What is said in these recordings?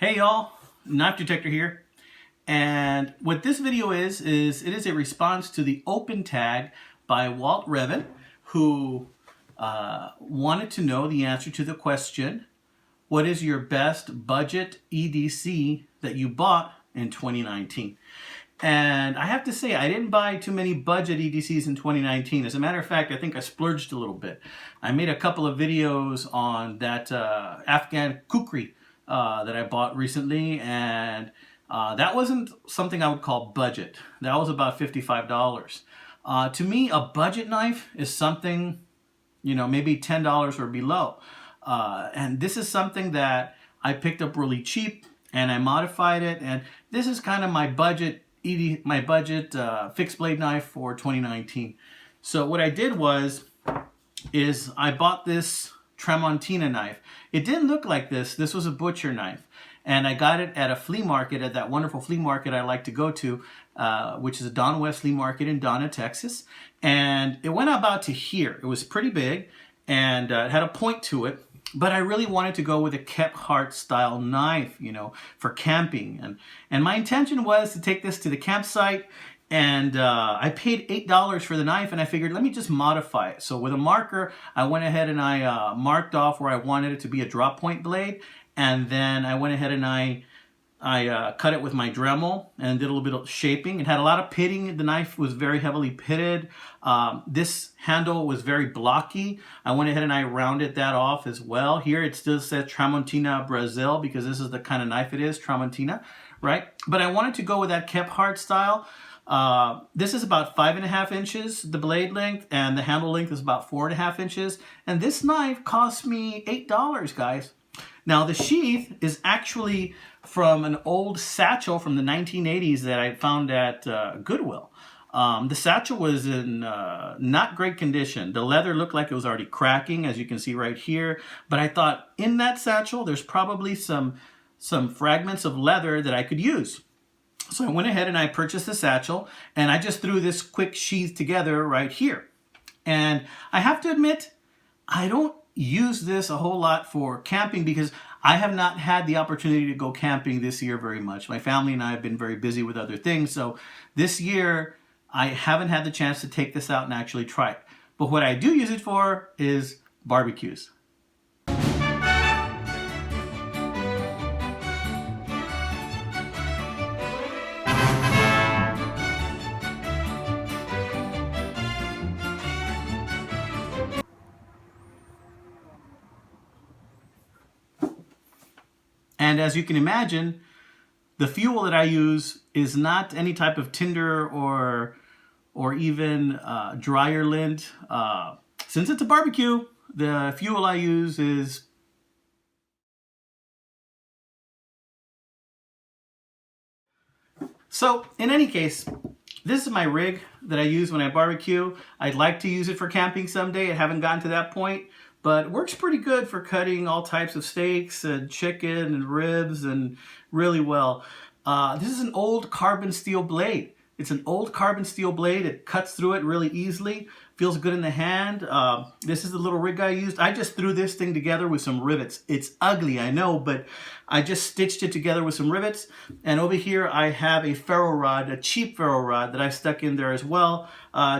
Hey y'all, Knife Detector here. And what this video is it is a response to the open tag by Walt Reven, who wanted to know the answer to the question, what is your best budget EDC that you bought in 2019? And I have to say, I didn't buy too many budget EDCs in 2019. As a matter of fact, I think I splurged a little bit. I made a couple of videos on that Afghan kukri that I bought recently, and that wasn't something I would call budget. That was about $55. To me, a budget knife is something, maybe $10 or below. And this is something that I picked up really cheap, and I modified it, and this is kind of my budget fixed blade knife for 2019. So what I did is I bought this Tramontina knife. It didn't look like this. This was a butcher knife, and I got it at a flea market, at that wonderful flea market I like to go to, which is a Don West Flea Market in Donna, Texas. And it went about to here. It was pretty big, and it had a point to it. But I really wanted to go with a Kephart style knife, for camping. And my intention was to take this to the campsite, and I paid $8 for the knife, and I figured, let me just modify it. So with a marker, I went ahead and I marked off where I wanted it to be a drop point blade, and then I went ahead and I cut it with my Dremel and did a little bit of shaping. It had a lot of pitting. The knife was very heavily pitted. This handle was very blocky. I went ahead and I rounded that off as well. Here it still says Tramontina Brazil because this is the kind of knife it is, Tramontina, right? But I wanted to go with that Kephart style. This is about 5.5 inches, the blade length, and the handle length is about 4.5 inches. And this knife cost me $8, guys. Now the sheath is actually from an old satchel from the 1980s that I found at Goodwill. The satchel was in not great condition. The leather looked like it was already cracking, as you can see right here. But I thought in that satchel, there's probably some fragments of leather that I could use. So I went ahead and I purchased the satchel, and I just threw this quick sheath together right here. And I have to admit, I don't use this a whole lot for camping because I have not had the opportunity to go camping this year very much. My family and I have been very busy with other things. So this year, I haven't had the chance to take this out and actually try it. But what I do use it for is barbecues. And as you can imagine, the fuel that I use is not any type of tinder or even dryer lint. Since it's a barbecue, the fuel I use is so in any case, this is my rig that I use when I barbecue. I'd like to use it for camping someday. I haven't gotten to that point. But it works pretty good for cutting all types of steaks and chicken and ribs and really well. This is an old carbon steel blade. It's an old carbon steel blade. It cuts through it really easily. Feels good in the hand. This is the little rig I used. I just threw this thing together with some rivets. It's ugly, I know, but I just stitched it together with some rivets. And over here I have a ferro rod, a cheap ferro rod that I stuck in there as well,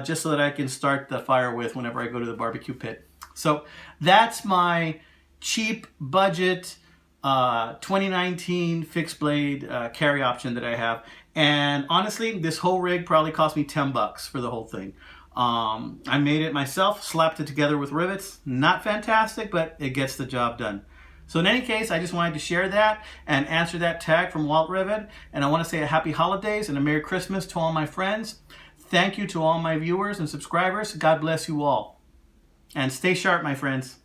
just so that I can start the fire with whenever I go to the barbecue pit. So that's my cheap budget 2019 fixed blade carry option that I have. And honestly, this whole rig probably cost me $10 for the whole thing. I made it myself, slapped it together with rivets. Not fantastic, but it gets the job done. So in any case, I just wanted to share that and answer that tag from Walt Reven. And I want to say a happy holidays and a Merry Christmas to all my friends. Thank you to all my viewers and subscribers. God bless you all. And stay sharp, my friends.